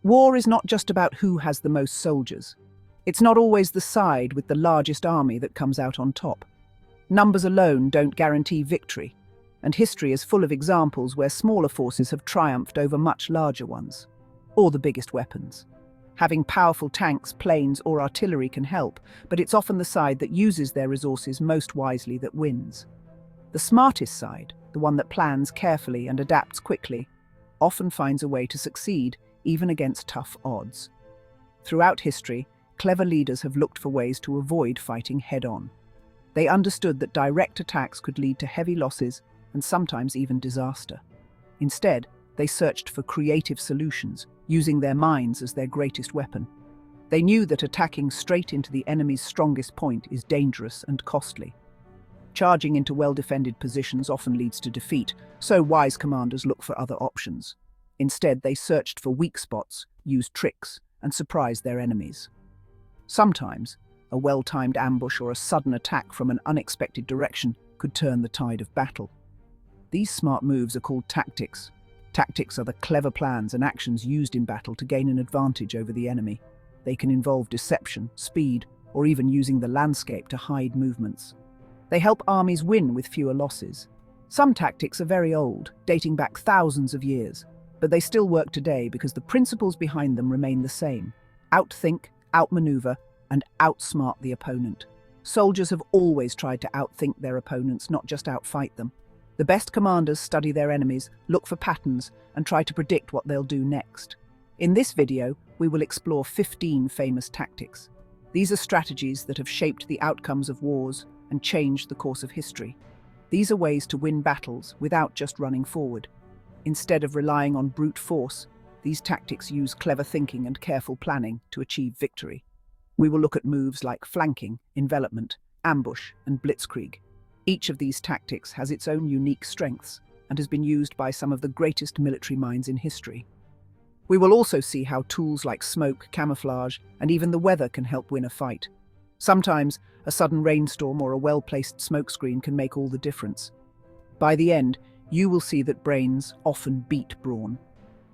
War is not just about who has the most soldiers. It's not always the side with the largest army that comes out on top. Numbers alone don't guarantee victory, and history is full of examples where smaller forces have triumphed over much larger ones, or the biggest weapons. Having powerful tanks, planes, or artillery can help, but it's often the side that uses their resources most wisely that wins. The smartest side, the one that plans carefully and adapts quickly, often finds a way to succeed, even against tough odds. Throughout history, clever leaders have looked for ways to avoid fighting head-on. They understood that direct attacks could lead to heavy losses and sometimes even disaster. Instead, they searched for creative solutions, using their minds as their greatest weapon. They knew that attacking straight into the enemy's strongest point is dangerous and costly. Charging into well-defended positions often leads to defeat, so wise commanders look for other options. Instead, they searched for weak spots, used tricks, and surprised their enemies. Sometimes, a well-timed ambush or a sudden attack from an unexpected direction could turn the tide of battle. These smart moves are called tactics. Tactics are the clever plans and actions used in battle to gain an advantage over the enemy. They can involve deception, speed, or even using the landscape to hide movements. They help armies win with fewer losses. Some tactics are very old, dating back thousands of years, but they still work today because the principles behind them remain the same: outthink, outmaneuver, and outsmart the opponent. Soldiers have always tried to outthink their opponents, not just outfight them. The best commanders study their enemies, look for patterns, and try to predict what they'll do next. In this video, we will explore 15 famous tactics. These are strategies that have shaped the outcomes of wars and changed the course of history. These are ways to win battles without just running forward. Instead of relying on brute force, these tactics use clever thinking and careful planning to achieve victory. We will look at moves like flanking, envelopment, ambush, and blitzkrieg. Each of these tactics has its own unique strengths and has been used by some of the greatest military minds in history. We will also see how tools like smoke, camouflage, and even the weather can help win a fight. Sometimes, a sudden rainstorm or a well-placed smokescreen can make all the difference. By the end, you will see that brains often beat brawn.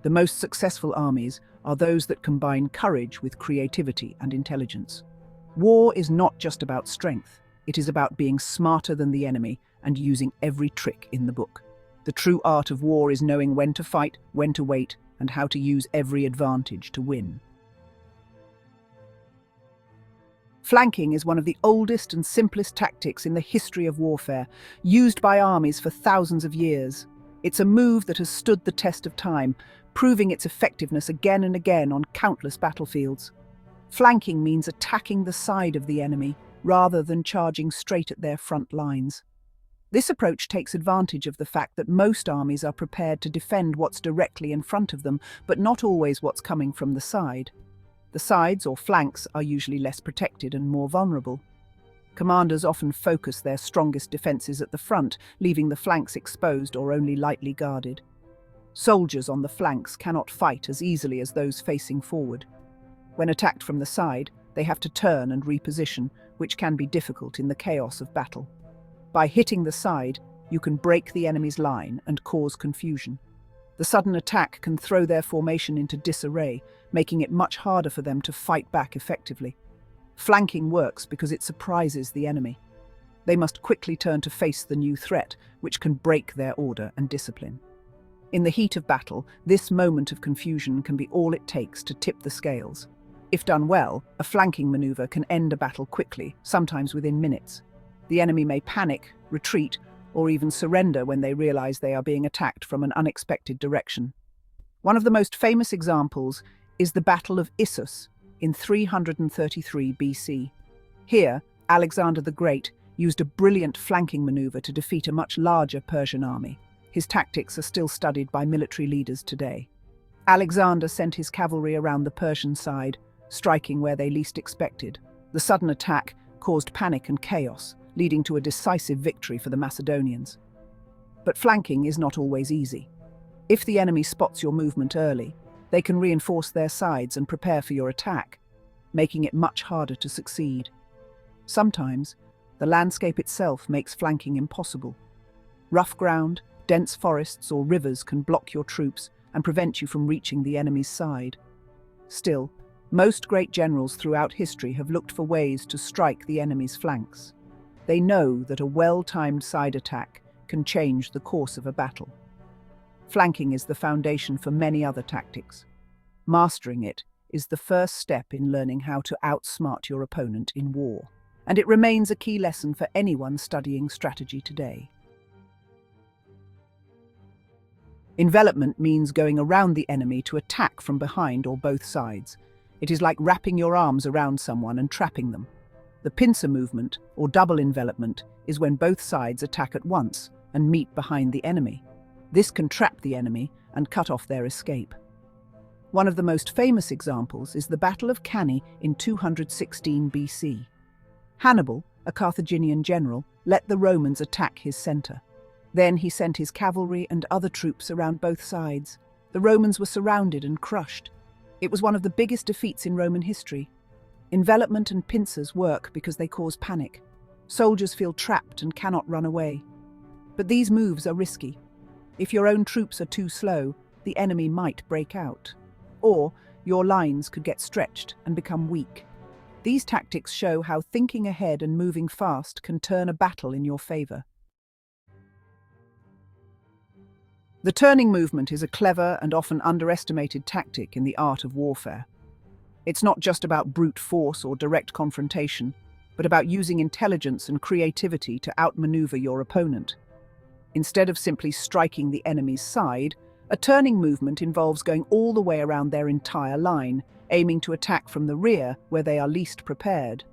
The most successful armies are those that combine courage with creativity and intelligence. War is not just about strength. It is about being smarter than the enemy and using every trick in the book. The true art of war is knowing when to fight, when to wait, and how to use every advantage to win. Flanking is one of the oldest and simplest tactics in the history of warfare, used by armies for thousands of years. It's a move that has stood the test of time, proving its effectiveness again and again on countless battlefields. Flanking means attacking the side of the enemy, rather than charging straight at their front lines. This approach takes advantage of the fact that most armies are prepared to defend what's directly in front of them, but not always what's coming from the side. The sides, or flanks, are usually less protected and more vulnerable. Commanders often focus their strongest defences at the front, leaving the flanks exposed or only lightly guarded. Soldiers on the flanks cannot fight as easily as those facing forward. When attacked from the side, they have to turn and reposition, which can be difficult in the chaos of battle. By hitting the side, you can break the enemy's line and cause confusion. The sudden attack can throw their formation into disarray, making it much harder for them to fight back effectively. Flanking works because it surprises the enemy. They must quickly turn to face the new threat, which can break their order and discipline. In the heat of battle, this moment of confusion can be all it takes to tip the scales. If done well, a flanking maneuver can end a battle quickly, sometimes within minutes. The enemy may panic, retreat, or even surrender when they realize they are being attacked from an unexpected direction. One of the most famous examples is the Battle of Issus in 333 BC. Here, Alexander the Great used a brilliant flanking maneuver to defeat a much larger Persian army. His tactics are still studied by military leaders today. Alexander sent his cavalry around the Persian side, striking where they least expected. The sudden attack caused panic and chaos, leading to a decisive victory for the Macedonians. But flanking is not always easy. If the enemy spots your movement early, they can reinforce their sides and prepare for your attack, making it much harder to succeed. Sometimes, the landscape itself makes flanking impossible. Rough ground, dense forests or rivers can block your troops and prevent you from reaching the enemy's side. Still, most great generals throughout history have looked for ways to strike the enemy's flanks. They know that a well-timed side attack can change the course of a battle. Flanking is the foundation for many other tactics. Mastering it is the first step in learning how to outsmart your opponent in war, and it remains a key lesson for anyone studying strategy today. Envelopment means going around the enemy to attack from behind or both sides. It is like wrapping your arms around someone and trapping them. The pincer movement, or double envelopment, is when both sides attack at once and meet behind the enemy. This can trap the enemy and cut off their escape. One of the most famous examples is the Battle of Cannae in 216 BC. Hannibal, a Carthaginian general, let the Romans attack his center. Then he sent his cavalry and other troops around both sides. The Romans were surrounded and crushed. It was one of the biggest defeats in Roman history. Envelopment and pincers work because they cause panic. Soldiers feel trapped and cannot run away. But these moves are risky. If your own troops are too slow, the enemy might break out. Or your lines could get stretched and become weak. These tactics show how thinking ahead and moving fast can turn a battle in your favor. The turning movement is a clever and often underestimated tactic in the art of warfare. It's not just about brute force or direct confrontation, but about using intelligence and creativity to outmaneuver your opponent. Instead of simply striking the enemy's side, a turning movement involves going all the way around their entire line, aiming to attack from the rear where they are least prepared.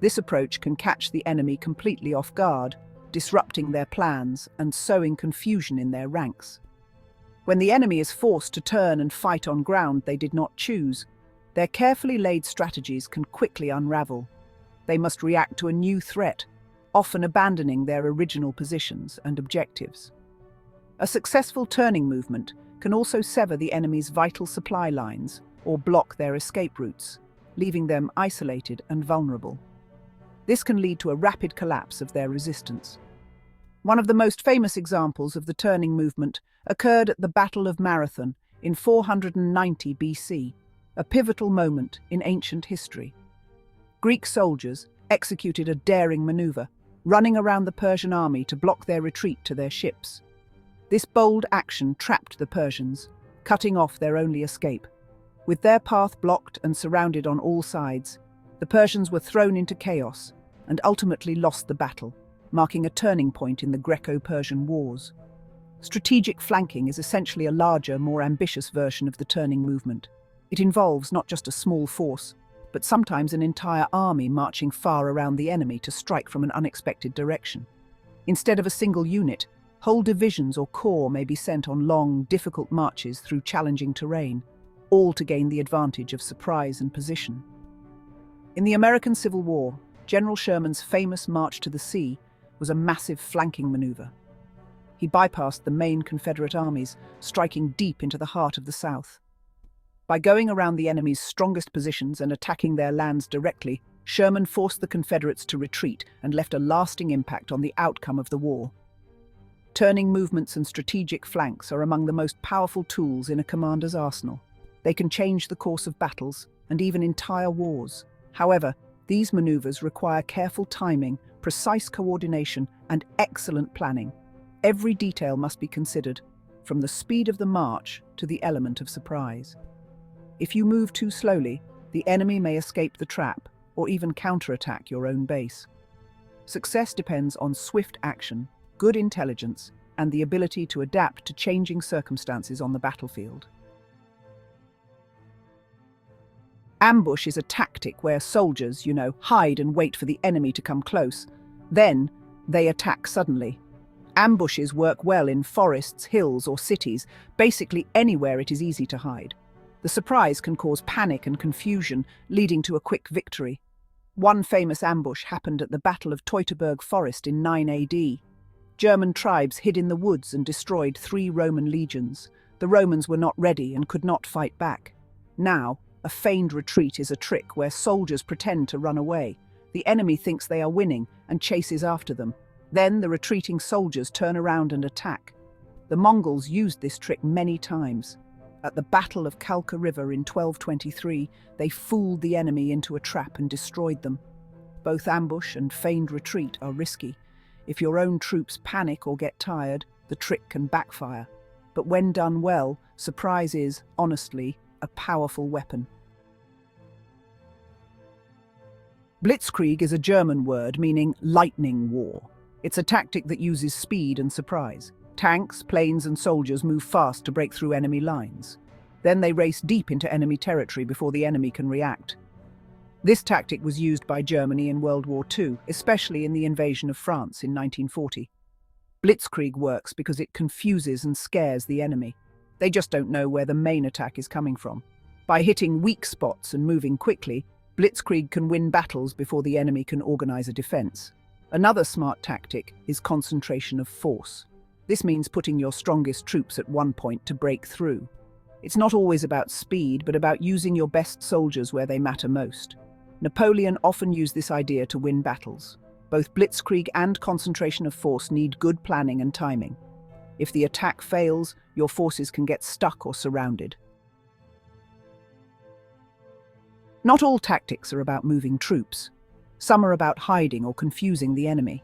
This approach can catch the enemy completely off guard, disrupting their plans and sowing confusion in their ranks. When the enemy is forced to turn and fight on ground they did not choose, their carefully laid strategies can quickly unravel. They must react to a new threat, often abandoning their original positions and objectives. A successful turning movement can also sever the enemy's vital supply lines or block their escape routes, leaving them isolated and vulnerable. This can lead to a rapid collapse of their resistance. One of the most famous examples of the turning movement occurred at the Battle of Marathon in 490 BC, a pivotal moment in ancient history. Greek soldiers executed a daring maneuver, running around the Persian army to block their retreat to their ships. This bold action trapped the Persians, cutting off their only escape. With their path blocked and surrounded on all sides, the Persians were thrown into chaos and ultimately lost the battle, marking a turning point in the Greco-Persian Wars. Strategic flanking is essentially a larger, more ambitious version of the turning movement. It involves not just a small force, but sometimes an entire army marching far around the enemy to strike from an unexpected direction. Instead of a single unit, whole divisions or corps may be sent on long, difficult marches through challenging terrain, all to gain the advantage of surprise and position. In the American Civil War, General Sherman's famous March to the Sea was a massive flanking maneuver. He bypassed the main Confederate armies, striking deep into the heart of the South. By going around the enemy's strongest positions and attacking their lands directly, Sherman forced the Confederates to retreat and left a lasting impact on the outcome of the war. Turning movements and strategic flanks are among the most powerful tools in a commander's arsenal. They can change the course of battles and even entire wars. However, these maneuvers require careful timing, precise coordination, and excellent planning. Every detail must be considered, from the speed of the march to the element of surprise. If you move too slowly, the enemy may escape the trap or even counterattack your own base. Success depends on swift action, good intelligence, and the ability to adapt to changing circumstances on the battlefield. Ambush is a tactic where soldiers, hide and wait for the enemy to come close. Then, they attack suddenly. Ambushes work well in forests, hills, or cities, basically anywhere it is easy to hide. The surprise can cause panic and confusion, leading to a quick victory. One famous ambush happened at the Battle of Teutoburg Forest in 9 AD. German tribes hid in the woods and destroyed 3 Roman legions. The Romans were not ready and could not fight back. Now, a feigned retreat is a trick where soldiers pretend to run away. The enemy thinks they are winning and chases after them. Then the retreating soldiers turn around and attack. The Mongols used this trick many times. At the Battle of Calca River in 1223, they fooled the enemy into a trap and destroyed them. Both ambush and feigned retreat are risky. If your own troops panic or get tired, the trick can backfire. But when done well, surprise is, honestly, a powerful weapon. Blitzkrieg is a German word meaning lightning war. It's a tactic that uses speed and surprise. Tanks, planes, and soldiers move fast to break through enemy lines. Then they race deep into enemy territory before the enemy can react. This tactic was used by Germany in World War II, especially in the invasion of France in 1940. Blitzkrieg works because it confuses and scares the enemy. They just don't know where the main attack is coming from. By hitting weak spots and moving quickly, Blitzkrieg can win battles before the enemy can organize a defense. Another smart tactic is concentration of force. This means putting your strongest troops at one point to break through. It's not always about speed, but about using your best soldiers where they matter most. Napoleon often used this idea to win battles. Both blitzkrieg and concentration of force need good planning and timing. If the attack fails, your forces can get stuck or surrounded. Not all tactics are about moving troops. Some are about hiding or confusing the enemy.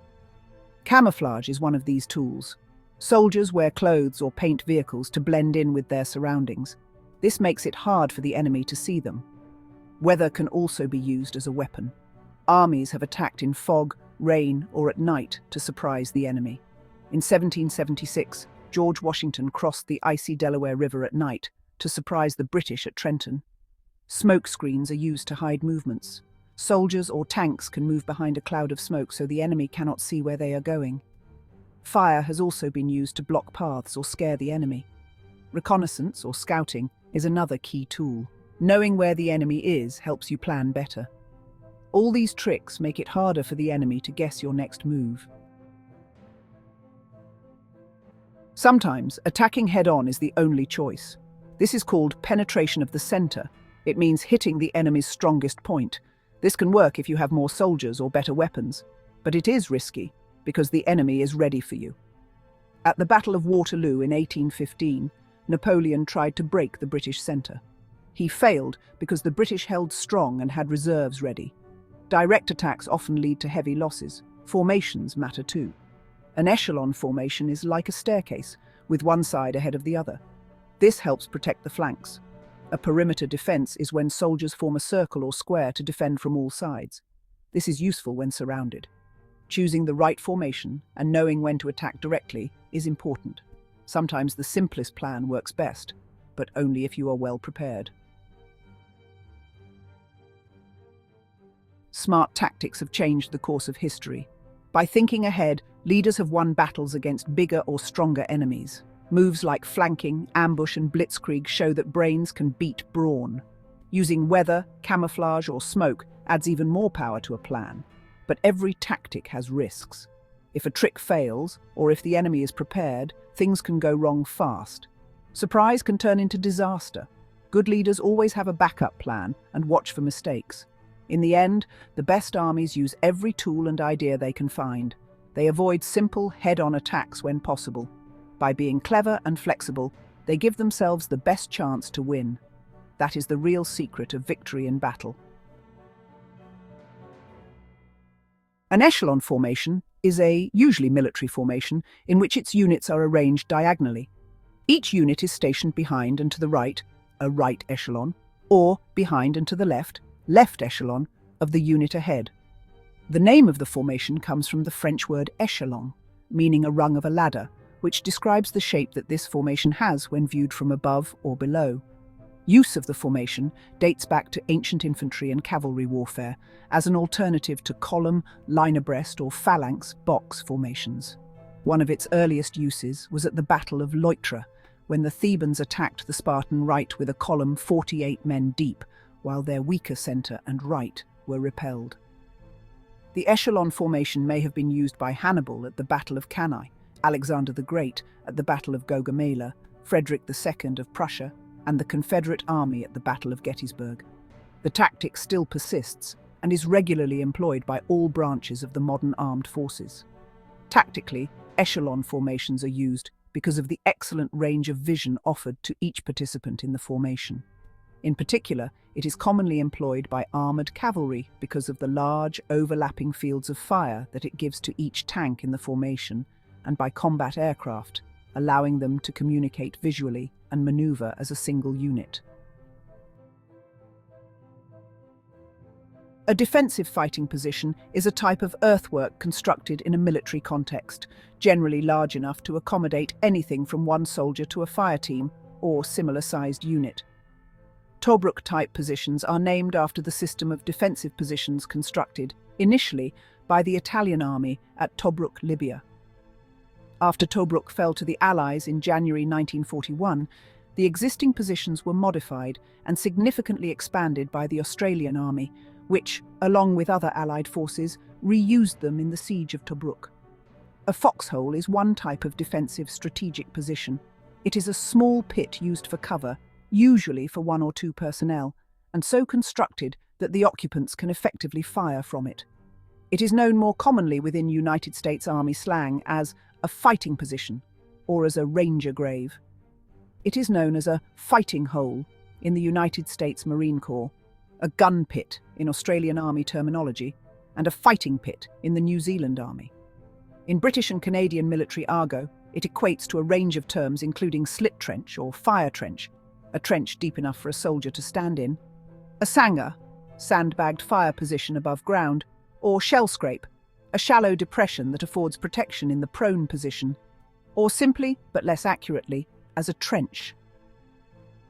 Camouflage is one of these tools. Soldiers wear clothes or paint vehicles to blend in with their surroundings. This makes it hard for the enemy to see them. Weather can also be used as a weapon. Armies have attacked in fog, rain, or at night to surprise the enemy. In 1776, George Washington crossed the icy Delaware River at night to surprise the British at Trenton. Smoke screens are used to hide movements. Soldiers or tanks can move behind a cloud of smoke so the enemy cannot see where they are going. Fire has also been used to block paths or scare the enemy. Reconnaissance, or scouting, is another key tool. Knowing where the enemy is helps you plan better. All these tricks make it harder for the enemy to guess your next move. Sometimes, attacking head-on is the only choice. This is called penetration of the center. It means hitting the enemy's strongest point. This can work if you have more soldiers or better weapons, but it is risky because the enemy is ready for you. At the Battle of Waterloo in 1815, Napoleon tried to break the British centre. He failed because the British held strong and had reserves ready. Direct attacks often lead to heavy losses. Formations matter too. An echelon formation is like a staircase, with one side ahead of the other. This helps protect the flanks. A perimeter defense is when soldiers form a circle or square to defend from all sides. This is useful when surrounded. Choosing the right formation and knowing when to attack directly is important. Sometimes the simplest plan works best, but only if you are well prepared. Smart tactics have changed the course of history. By thinking ahead, leaders have won battles against bigger or stronger enemies. Moves like flanking, ambush, and blitzkrieg show that brains can beat brawn. Using weather, camouflage, or smoke adds even more power to a plan. But every tactic has risks. If a trick fails, or if the enemy is prepared, things can go wrong fast. Surprise can turn into disaster. Good leaders always have a backup plan and watch for mistakes. In the end, the best armies use every tool and idea they can find. They avoid simple, head-on attacks when possible. By being clever and flexible, they give themselves the best chance to win. That is the real secret of victory in battle. An echelon formation is a, usually military formation, in which its units are arranged diagonally. Each unit is stationed behind and to the right, a right echelon, or behind and to the left echelon of the unit ahead. The name of the formation comes from the French word échelon, meaning a rung of a ladder, which describes the shape that this formation has when viewed from above or below. Use of the formation dates back to ancient infantry and cavalry warfare as an alternative to column, line abreast, or phalanx box formations. One of its earliest uses was at the Battle of Leuctra, when the Thebans attacked the Spartan right with a column 48 men deep, while their weaker centre and right were repelled. The echelon formation may have been used by Hannibal at the Battle of Cannae, Alexander the Great at the Battle of Gaugamela, Frederick II of Prussia, and the Confederate Army at the Battle of Gettysburg. The tactic still persists and is regularly employed by all branches of the modern armed forces. Tactically, echelon formations are used because of the excellent range of vision offered to each participant in the formation. In particular, it is commonly employed by armoured cavalry because of the large, overlapping fields of fire that it gives to each tank in the formation, and by combat aircraft, allowing them to communicate visually and manoeuvre as a single unit. A defensive fighting position is a type of earthwork constructed in a military context, generally large enough to accommodate anything from one soldier to a fire team or similar-sized unit. Tobruk-type positions are named after the system of defensive positions constructed, initially, by the Italian army at Tobruk, Libya. After Tobruk fell to the Allies in January 1941, the existing positions were modified and significantly expanded by the Australian army, which, along with other Allied forces, reused them in the siege of Tobruk. A foxhole is one type of defensive strategic position. It is a small pit used for cover, usually for 1 or 2 personnel, and so constructed that the occupants can effectively fire from it. It is known more commonly within United States Army slang as a fighting position or as a ranger grave. It is known as a fighting hole in the United States Marine Corps, a gun pit in Australian Army terminology, and a fighting pit in the New Zealand Army. In British and Canadian military argot, it equates to a range of terms including slit trench or fire trench, a trench deep enough for a soldier to stand in, a sanger, sandbagged fire position above ground, or shell scrape, a shallow depression that affords protection in the prone position, or simply, but less accurately, as a trench.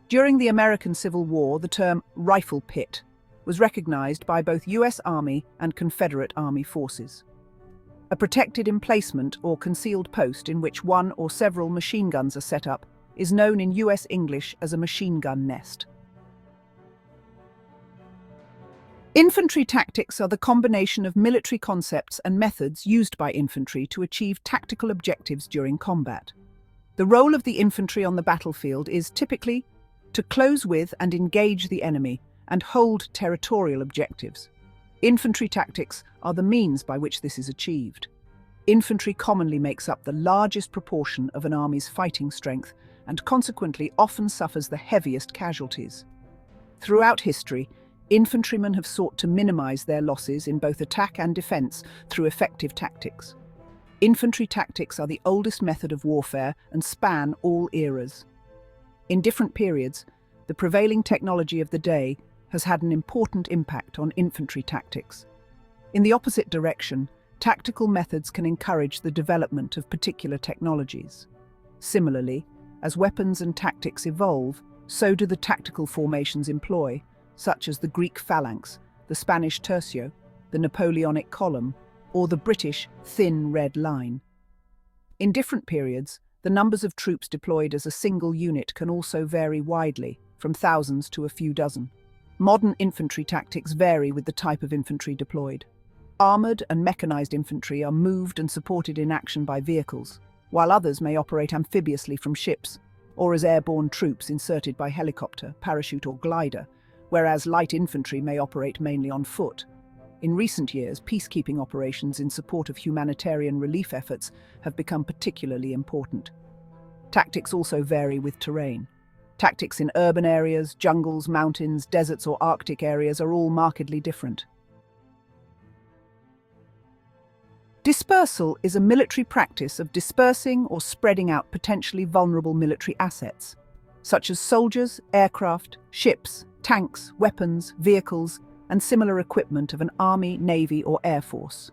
During the American Civil War, the term rifle pit was recognized by both US Army and Confederate Army forces. A protected emplacement or concealed post in which one or several machine guns are set up is known in US English as a machine gun nest. Infantry tactics are the combination of military concepts and methods used by infantry to achieve tactical objectives during combat. The role of the infantry on the battlefield is typically to close with and engage the enemy and hold territorial objectives. Infantry tactics are the means by which this is achieved. Infantry commonly makes up the largest proportion of an army's fighting strength and consequently often suffers the heaviest casualties. Throughout history, infantrymen have sought to minimize their losses in both attack and defense through effective tactics. Infantry tactics are the oldest method of warfare and span all eras. In different periods, the prevailing technology of the day has had an important impact on infantry tactics. In the opposite direction, tactical methods can encourage the development of particular technologies. Similarly, as weapons and tactics evolve, so do the tactical formations employ, such as the Greek phalanx, the Spanish tercio, the Napoleonic column, or the British thin red line. In different periods, the numbers of troops deployed as a single unit can also vary widely, from thousands to a few dozen. Modern infantry tactics vary with the type of infantry deployed. Armoured and mechanized infantry are moved and supported in action by vehicles, while others may operate amphibiously from ships, or as airborne troops inserted by helicopter, parachute or glider, whereas light infantry may operate mainly on foot. In recent years, peacekeeping operations in support of humanitarian relief efforts have become particularly important. Tactics also vary with terrain. Tactics in urban areas, jungles, mountains, deserts or Arctic areas are all markedly different. Dispersal is a military practice of dispersing or spreading out potentially vulnerable military assets, such as soldiers, aircraft, ships, tanks, weapons, vehicles, and similar equipment of an army, navy, or air force.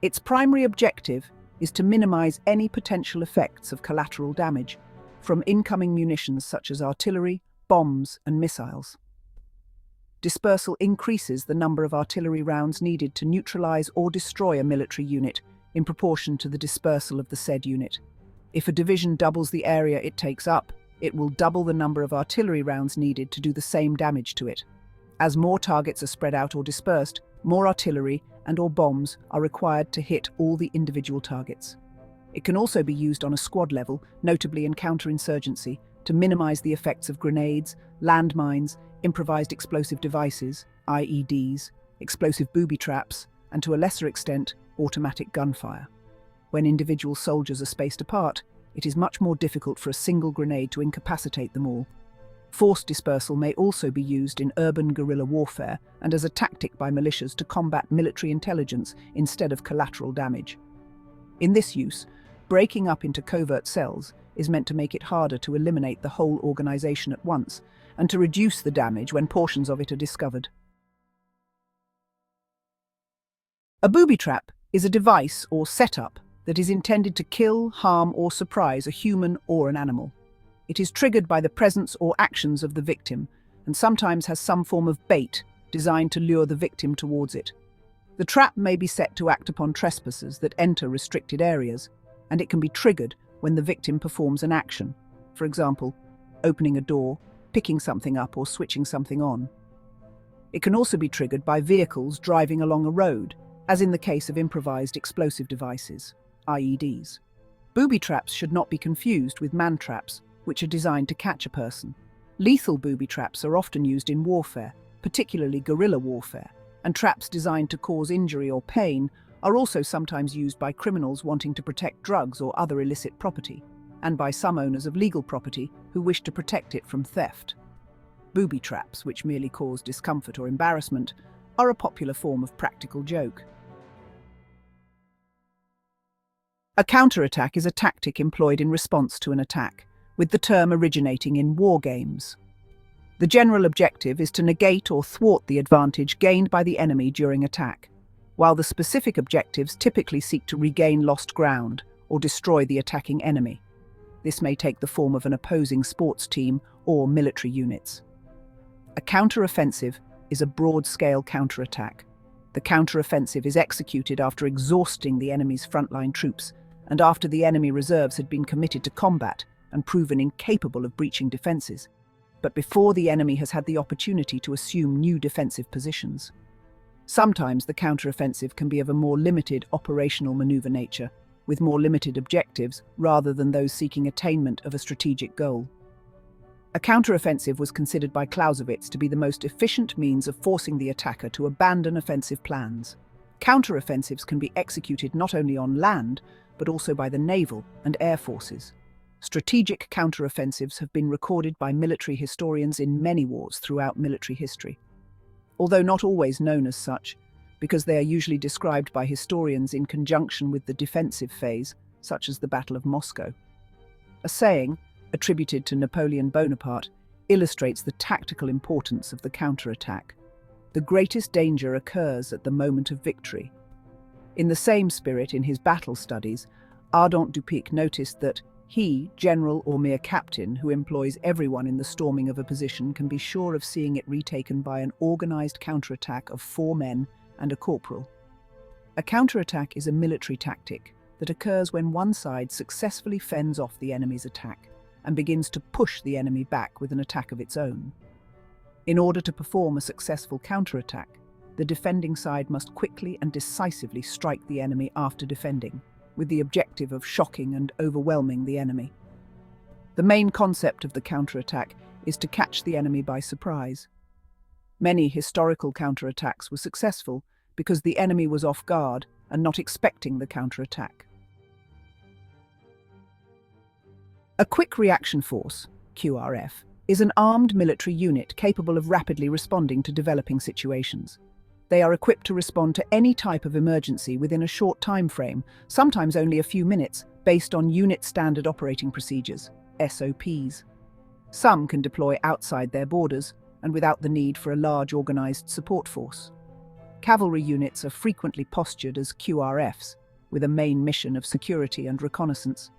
Its primary objective is to minimize any potential effects of collateral damage from incoming munitions such as artillery, bombs, and missiles. Dispersal increases the number of artillery rounds needed to neutralize or destroy a military unit in proportion to the dispersal of the said unit. If a division doubles the area it takes up, it will double the number of artillery rounds needed to do the same damage to it. As more targets are spread out or dispersed, more artillery and/or bombs are required to hit all the individual targets. It can also be used on a squad level, notably in counterinsurgency, to minimize the effects of grenades, landmines, improvised explosive devices, IEDs, explosive booby traps, and to a lesser extent, automatic gunfire. When individual soldiers are spaced apart, it is much more difficult for a single grenade to incapacitate them all. Forced dispersal may also be used in urban guerrilla warfare and as a tactic by militias to combat military intelligence instead of collateral damage. In this use, breaking up into covert cells is meant to make it harder to eliminate the whole organization at once and to reduce the damage when portions of it are discovered. A booby trap is a device or setup that is intended to kill, harm, or surprise a human or an animal. It is triggered by the presence or actions of the victim and sometimes has some form of bait designed to lure the victim towards it. The trap may be set to act upon trespassers that enter restricted areas, and it can be triggered when the victim performs an action, for example, opening a door, picking something up, or switching something on. It can also be triggered by vehicles driving along a road, as in the case of improvised explosive devices, IEDs. Booby traps should not be confused with man traps, which are designed to catch a person. Lethal booby traps are often used in warfare, particularly guerrilla warfare, and traps designed to cause injury or pain are also sometimes used by criminals wanting to protect drugs or other illicit property, and by some owners of legal property who wish to protect it from theft. Booby traps, which merely cause discomfort or embarrassment, are a popular form of practical joke. A counterattack is a tactic employed in response to an attack, with the term originating in war games. The general objective is to negate or thwart the advantage gained by the enemy during attack, while the specific objectives typically seek to regain lost ground or destroy the attacking enemy. This may take the form of an opposing sports team or military units. A counteroffensive is a broad-scale counterattack. The counteroffensive is executed after exhausting the enemy's frontline troops and after the enemy reserves had been committed to combat and proven incapable of breaching defences, but before the enemy has had the opportunity to assume new defensive positions. Sometimes the counteroffensive can be of a more limited operational maneuver nature, with more limited objectives rather than those seeking attainment of a strategic goal. A counteroffensive was considered by Clausewitz to be the most efficient means of forcing the attacker to abandon offensive plans. Counteroffensives can be executed not only on land, but also by the naval and air forces. Strategic counteroffensives have been recorded by military historians in many wars throughout military history, although not always known as such, because they are usually described by historians in conjunction with the defensive phase, such as the Battle of Moscow. A saying, attributed to Napoleon Bonaparte, illustrates the tactical importance of the counterattack. The greatest danger occurs at the moment of victory. In the same spirit, in his battle studies, Ardent Dupic noticed that he, general or mere captain, who employs everyone in the storming of a position, can be sure of seeing it retaken by an organised counterattack of 4 men and a corporal. A counterattack is a military tactic that occurs when one side successfully fends off the enemy's attack and begins to push the enemy back with an attack of its own. In order to perform a successful counterattack, the defending side must quickly and decisively strike the enemy after defending, with the objective of shocking and overwhelming the enemy. The main concept of the counterattack is to catch the enemy by surprise. Many historical counterattacks were successful because the enemy was off guard and not expecting the counterattack. A Quick Reaction Force, QRF, is an armed military unit capable of rapidly responding to developing situations. They are equipped to respond to any type of emergency within a short time frame, sometimes only a few minutes, based on Unit Standard Operating Procedures, SOPs. Some can deploy outside their borders and without the need for a large organised support force. Cavalry units are frequently postured as QRFs, with a main mission of security and reconnaissance.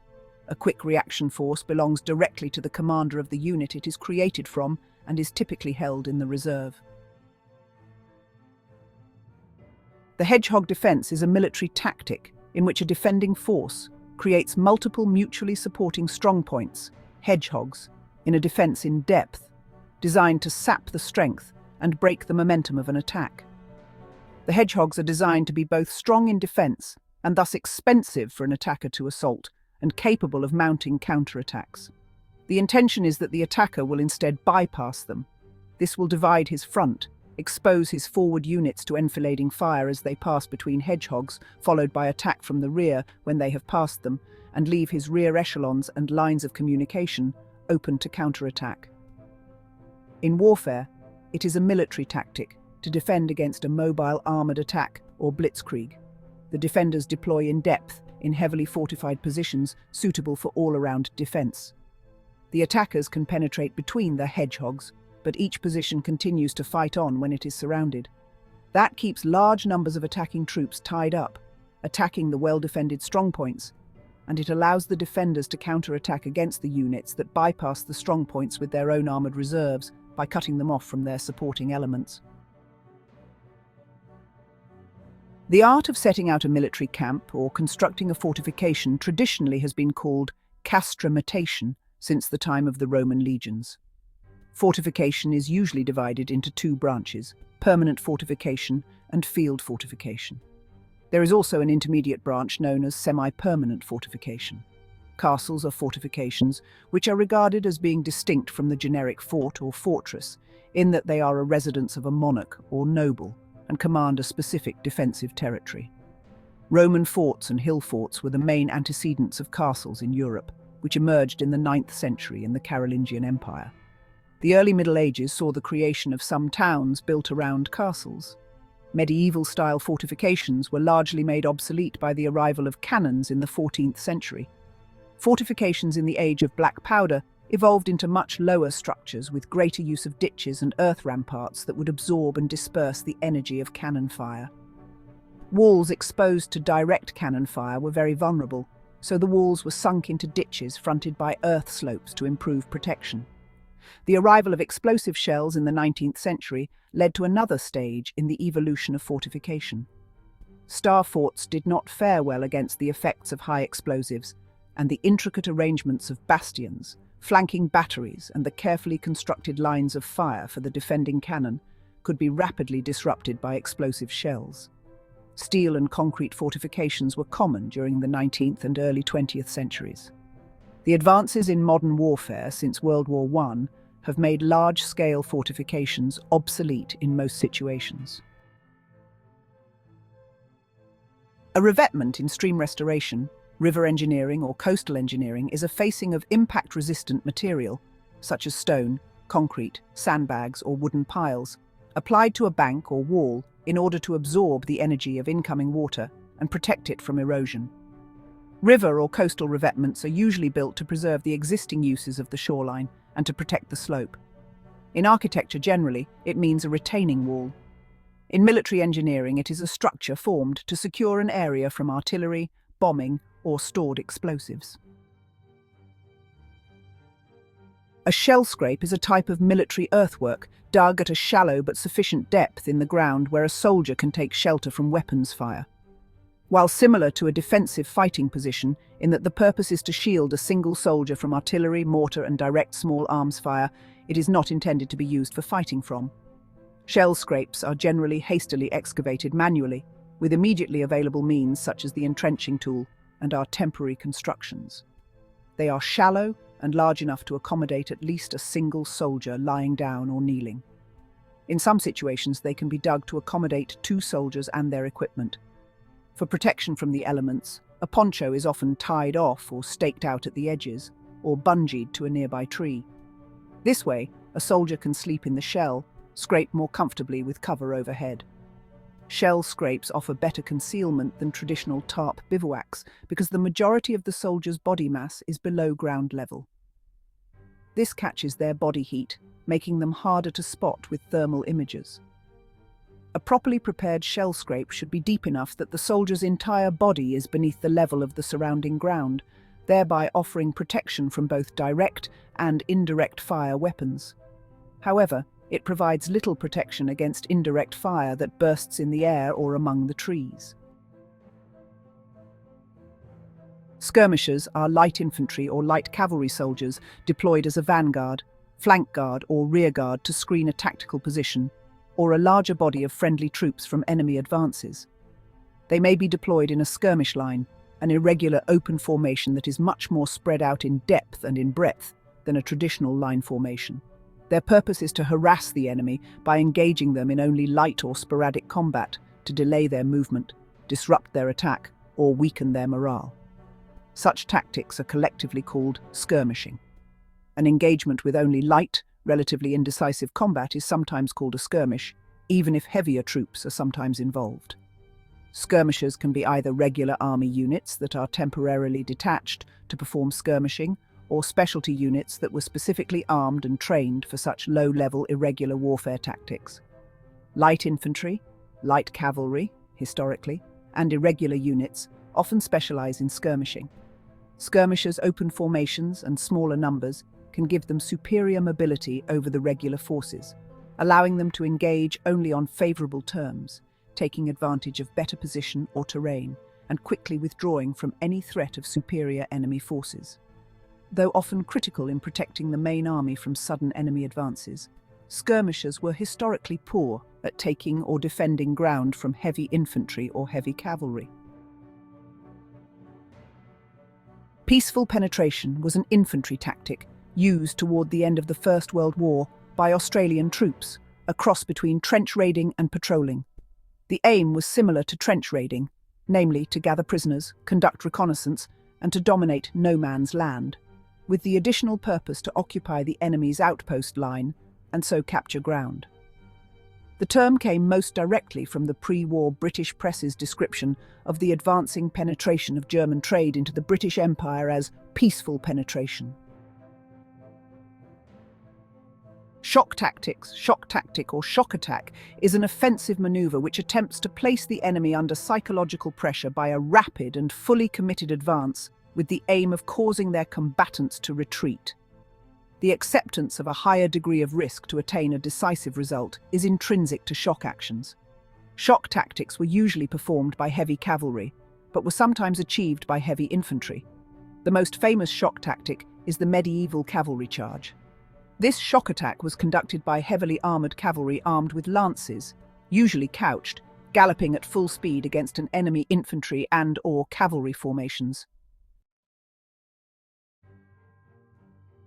A quick reaction force belongs directly to the commander of the unit it is created from and is typically held in the reserve. The Hedgehog Defense is a military tactic in which a defending force creates multiple mutually supporting strongpoints, hedgehogs, in a defense in depth, designed to sap the strength and break the momentum of an attack. The hedgehogs are designed to be both strong in defense and thus expensive for an attacker to assault and capable of mounting counterattacks. The intention is that the attacker will instead bypass them. This will divide his front expose his forward units to enfilading fire as they pass between hedgehogs, followed by attack from the rear when they have passed them, and leave his rear echelons and lines of communication open to counterattack. In warfare, it is a military tactic to defend against a mobile armoured attack or Blitzkrieg. The defenders deploy in depth in heavily fortified positions suitable for all-around defence. The attackers can penetrate between the hedgehogs, but each position continues to fight on when it is surrounded. That keeps large numbers of attacking troops tied up, attacking the well-defended strongpoints, and it allows the defenders to counterattack against the units that bypass the strongpoints with their own armoured reserves by cutting them off from their supporting elements. The art of setting out a military camp or constructing a fortification traditionally has been called castrametation since the time of the Roman legions. Fortification is usually divided into two branches: permanent fortification and field fortification. There is also an intermediate branch known as semi-permanent fortification. Castles are fortifications which are regarded as being distinct from the generic fort or fortress, in that they are a residence of a monarch or noble and command a specific defensive territory. Roman forts and hill forts were the main antecedents of castles in Europe, which emerged in the 9th century in the Carolingian Empire. The early Middle Ages saw the creation of some towns built around castles. Medieval-style fortifications were largely made obsolete by the arrival of cannons in the 14th century. Fortifications in the age of black powder evolved into much lower structures with greater use of ditches and earth ramparts that would absorb and disperse the energy of cannon fire. Walls exposed to direct cannon fire were very vulnerable, so the walls were sunk into ditches fronted by earth slopes to improve protection. The arrival of explosive shells in the 19th century led to another stage in the evolution of fortification. Star forts did not fare well against the effects of high explosives, and the intricate arrangements of bastions, flanking batteries, and the carefully constructed lines of fire for the defending cannon could be rapidly disrupted by explosive shells. Steel and concrete fortifications were common during the 19th and early 20th centuries. The advances in modern warfare since World War I have made large-scale fortifications obsolete in most situations. A revetment in stream restoration, river engineering or coastal engineering is a facing of impact-resistant material, such as stone, concrete, sandbags or wooden piles, applied to a bank or wall in order to absorb the energy of incoming water and protect it from erosion. River or coastal revetments are usually built to preserve the existing uses of the shoreline and to protect the slope. In architecture generally, it means a retaining wall. In military engineering, it is a structure formed to secure an area from artillery, bombing, or stored explosives. A shell scrape is a type of military earthwork dug at a shallow but sufficient depth in the ground where a soldier can take shelter from weapons fire. While similar to a defensive fighting position in that the purpose is to shield a single soldier from artillery, mortar and direct small arms fire, it is not intended to be used for fighting from. Shell scrapes are generally hastily excavated manually, with immediately available means such as the entrenching tool, and are temporary constructions. They are shallow and large enough to accommodate at least a single soldier lying down or kneeling. In some situations, they can be dug to accommodate 2 soldiers and their equipment. For protection from the elements, a poncho is often tied off or staked out at the edges, or bungeed to a nearby tree. This way, a soldier can sleep in the shell, scrape more comfortably with cover overhead. Shell scrapes offer better concealment than traditional tarp bivouacs because the majority of the soldier's body mass is below ground level. This catches their body heat, making them harder to spot with thermal imagers. A properly prepared shell scrape should be deep enough that the soldier's entire body is beneath the level of the surrounding ground, thereby offering protection from both direct and indirect fire weapons. However, it provides little protection against indirect fire that bursts in the air or among the trees. Skirmishers are light infantry or light cavalry soldiers deployed as a vanguard, flank guard or rear guard to screen a tactical position, or a larger body of friendly troops from enemy advances. They may be deployed in a skirmish line, an irregular open formation that is much more spread out in depth and in breadth than a traditional line formation. Their purpose is to harass the enemy by engaging them in only light or sporadic combat, to delay their movement, disrupt their attack, or weaken their morale. Such tactics are collectively called skirmishing. An engagement with only light, relatively indecisive combat is sometimes called a skirmish, even if heavier troops are sometimes involved. Skirmishers can be either regular army units that are temporarily detached to perform skirmishing, or specialty units that were specifically armed and trained for such low-level irregular warfare tactics. Light infantry, light cavalry, historically, and irregular units often specialize in skirmishing. Skirmishers' open formations and smaller numbers can give them superior mobility over the regular forces, allowing them to engage only on favorable terms, taking advantage of better position or terrain, and quickly withdrawing from any threat of superior enemy forces. Though often critical in protecting the main army from sudden enemy advances, skirmishers were historically poor at taking or defending ground from heavy infantry or heavy cavalry. Peaceful penetration was an infantry tactic used toward the end of the First World War by Australian troops, a cross between trench raiding and patrolling. The aim was similar to trench raiding, namely to gather prisoners, conduct reconnaissance, and to dominate no man's land, with the additional purpose to occupy the enemy's outpost line and so capture ground. The term came most directly from the pre-war British press's description of the advancing penetration of German trade into the British Empire as peaceful penetration. Shock tactics, shock tactic or shock attack is an offensive maneuver which attempts to place the enemy under psychological pressure by a rapid and fully committed advance with the aim of causing their combatants to retreat. The acceptance of a higher degree of risk to attain a decisive result is intrinsic to shock actions. Shock tactics were usually performed by heavy cavalry, but were sometimes achieved by heavy infantry. The most famous shock tactic is the medieval cavalry charge. This shock attack was conducted by heavily armoured cavalry armed with lances, usually couched, galloping at full speed against an enemy infantry and/or cavalry formations.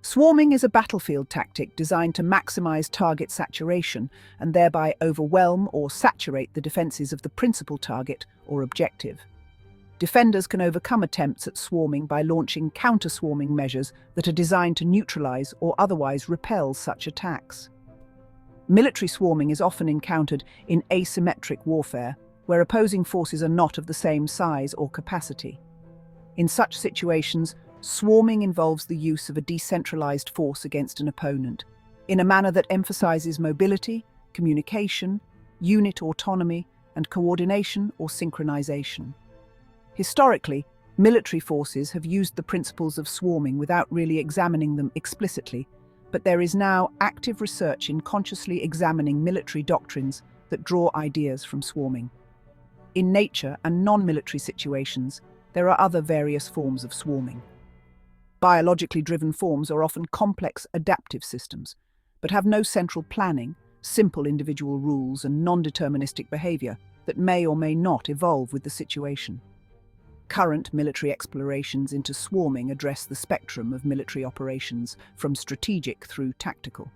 Swarming is a battlefield tactic designed to maximize target saturation and thereby overwhelm or saturate the defenses of the principal target or objective. Defenders can overcome attempts at swarming by launching counter-swarming measures that are designed to neutralize or otherwise repel such attacks. Military swarming is often encountered in asymmetric warfare, where opposing forces are not of the same size or capacity. In such situations, swarming involves the use of a decentralized force against an opponent, in a manner that emphasizes mobility, communication, unit autonomy, and coordination or synchronization. Historically, military forces have used the principles of swarming without really examining them explicitly, but there is now active research in consciously examining military doctrines that draw ideas from swarming. In nature and non-military situations, there are other various forms of swarming. Biologically driven forms are often complex adaptive systems, but have no central planning, simple individual rules and non-deterministic behavior that may or may not evolve with the situation. Current military explorations into swarming address the spectrum of military operations, from strategic through tactical.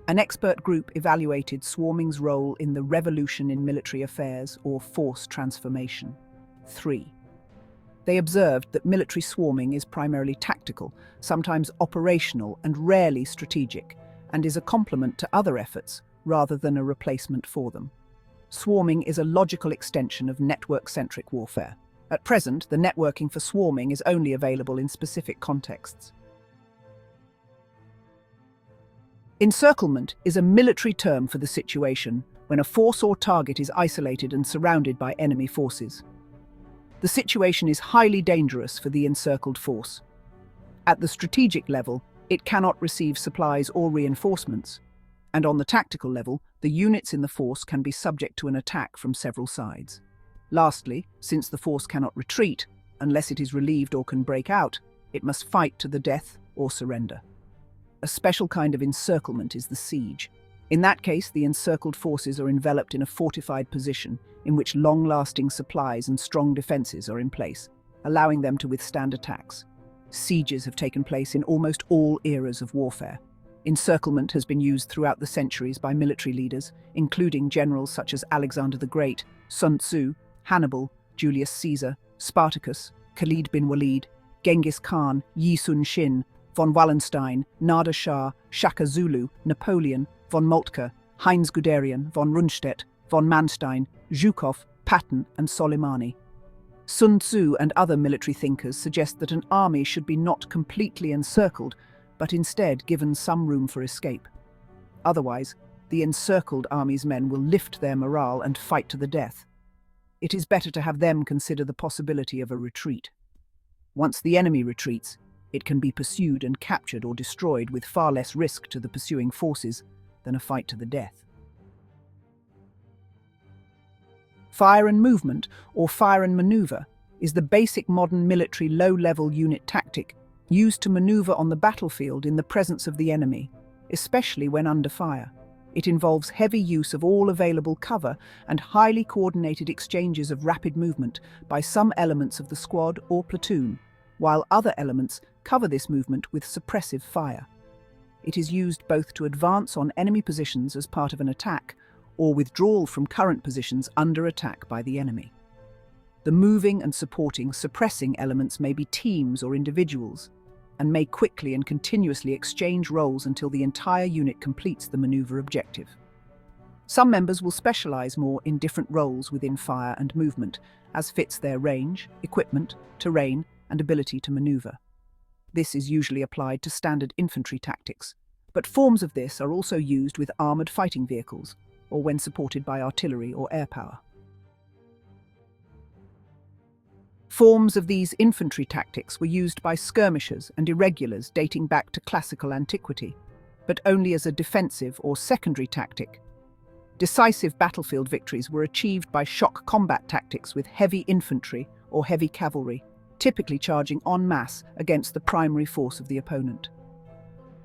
An expert group evaluated swarming's role in the revolution in military affairs or force transformation. 3. They observed that military swarming is primarily tactical, sometimes operational and rarely strategic, and is a complement to other efforts rather than a replacement for them. Swarming is a logical extension of network-centric warfare. At present, the networking for swarming is only available in specific contexts. Encirclement is a military term for the situation when a force or target is isolated and surrounded by enemy forces. The situation is highly dangerous for the encircled force. At the strategic level, it cannot receive supplies or reinforcements, and on the tactical level, the units in the force can be subject to an attack from several sides. Lastly, since the force cannot retreat, unless it is relieved or can break out, it must fight to the death or surrender. A special kind of encirclement is the siege. In that case, the encircled forces are enveloped in a fortified position in which long-lasting supplies and strong defenses are in place, allowing them to withstand attacks. Sieges have taken place in almost all eras of warfare. Encirclement has been used throughout the centuries by military leaders, including generals such as Alexander the Great, Sun Tzu, Hannibal, Julius Caesar, Spartacus, Khalid bin Walid, Genghis Khan, Yi Sun Shin, von Wallenstein, Nader Shah, Shaka Zulu, Napoleon, von Moltke, Heinz Guderian, von Rundstedt, von Manstein, Zhukov, Patton, and Soleimani. Sun Tzu and other military thinkers suggest that an army should be not completely encircled, but instead given some room for escape. Otherwise, the encircled army's men will lift their morale and fight to the death. It is better to have them consider the possibility of a retreat. Once the enemy retreats, it can be pursued and captured or destroyed with far less risk to the pursuing forces than a fight to the death. Fire and movement, or fire and maneuver, is the basic modern military low-level unit tactic used to maneuver on the battlefield in the presence of the enemy, especially when under fire. It involves heavy use of all available cover and highly coordinated exchanges of rapid movement by some elements of the squad or platoon, while other elements cover this movement with suppressive fire. It is used both to advance on enemy positions as part of an attack or withdrawal from current positions under attack by the enemy. The moving and suppressing elements may be teams or individuals, and may quickly and continuously exchange roles until the entire unit completes the maneuver objective. Some members will specialize more in different roles within fire and movement, as fits their range, equipment, terrain, and ability to maneuver. This is usually applied to standard infantry tactics, but forms of this are also used with armored fighting vehicles, or when supported by artillery or air power. Forms of these infantry tactics were used by skirmishers and irregulars dating back to classical antiquity, but only as a defensive or secondary tactic. Decisive battlefield victories were achieved by shock combat tactics with heavy infantry or heavy cavalry, typically charging en masse against the primary force of the opponent.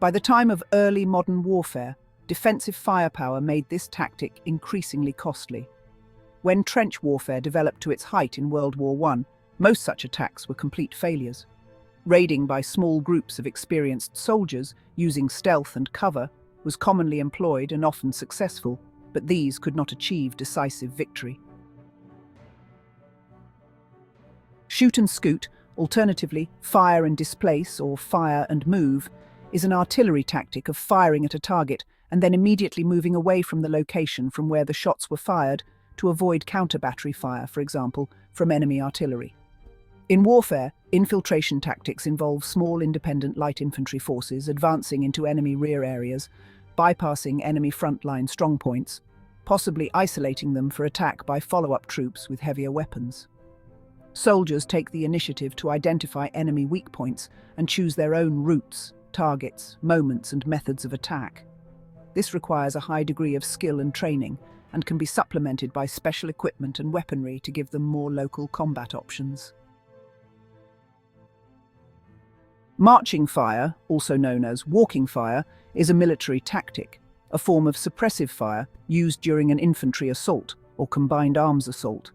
By the time of early modern warfare, defensive firepower made this tactic increasingly costly. When trench warfare developed to its height in World War I, most such attacks were complete failures. Raiding by small groups of experienced soldiers using stealth and cover was commonly employed and often successful, but these could not achieve decisive victory. Shoot and scoot, alternatively fire and displace or fire and move, is an artillery tactic of firing at a target and then immediately moving away from the location from where the shots were fired to avoid counter-battery fire, for example, from enemy artillery. In warfare, infiltration tactics involve small independent light infantry forces advancing into enemy rear areas, bypassing enemy frontline strongpoints, possibly isolating them for attack by follow-up troops with heavier weapons. Soldiers take the initiative to identify enemy weak points and choose their own routes, targets, moments, and methods of attack. This requires a high degree of skill and training and can be supplemented by special equipment and weaponry to give them more local combat options. Marching fire, also known as walking fire, is a military tactic, a form of suppressive fire used during an infantry assault or combined arms assault.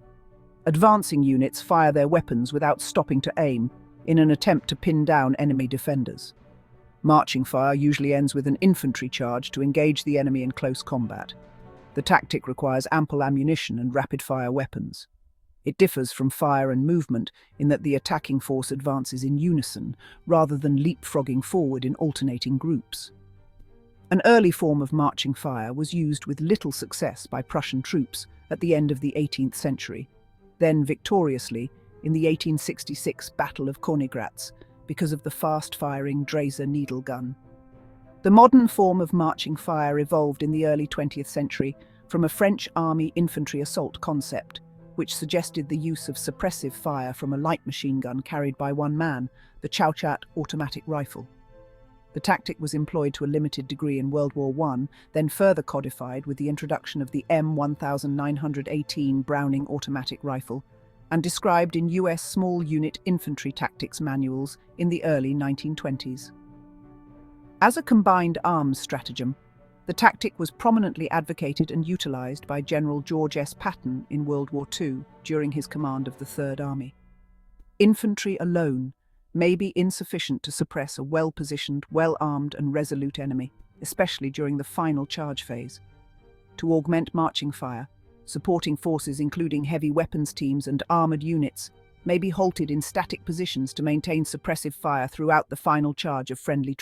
Advancing units fire their weapons without stopping to aim in an attempt to pin down enemy defenders. Marching fire usually ends with an infantry charge to engage the enemy in close combat. The tactic requires ample ammunition and rapid-fire weapons. It differs from fire and movement in that the attacking force advances in unison, rather than leapfrogging forward in alternating groups. An early form of marching fire was used with little success by Prussian troops at the end of the 18th century, then victoriously in the 1866 Battle of Königgrätz because of the fast-firing Dresser needle gun. The modern form of marching fire evolved in the early 20th century from a French army infantry assault concept, which suggested the use of suppressive fire from a light machine gun carried by one man, the Chauchat automatic rifle. The tactic was employed to a limited degree in World War I, then further codified with the introduction of the M1918 Browning automatic rifle, and described in US small unit infantry tactics manuals in the early 1920s. As a combined arms stratagem, the tactic was prominently advocated and utilized by General George S. Patton in World War II during his command of the Third Army. Infantry alone may be insufficient to suppress a well-positioned, well-armed and resolute enemy. especially during the final charge phase. To augment marching fire, supporting forces including heavy weapons teams and armored units may be halted in static positions to maintain suppressive fire throughout the final charge of friendly troops.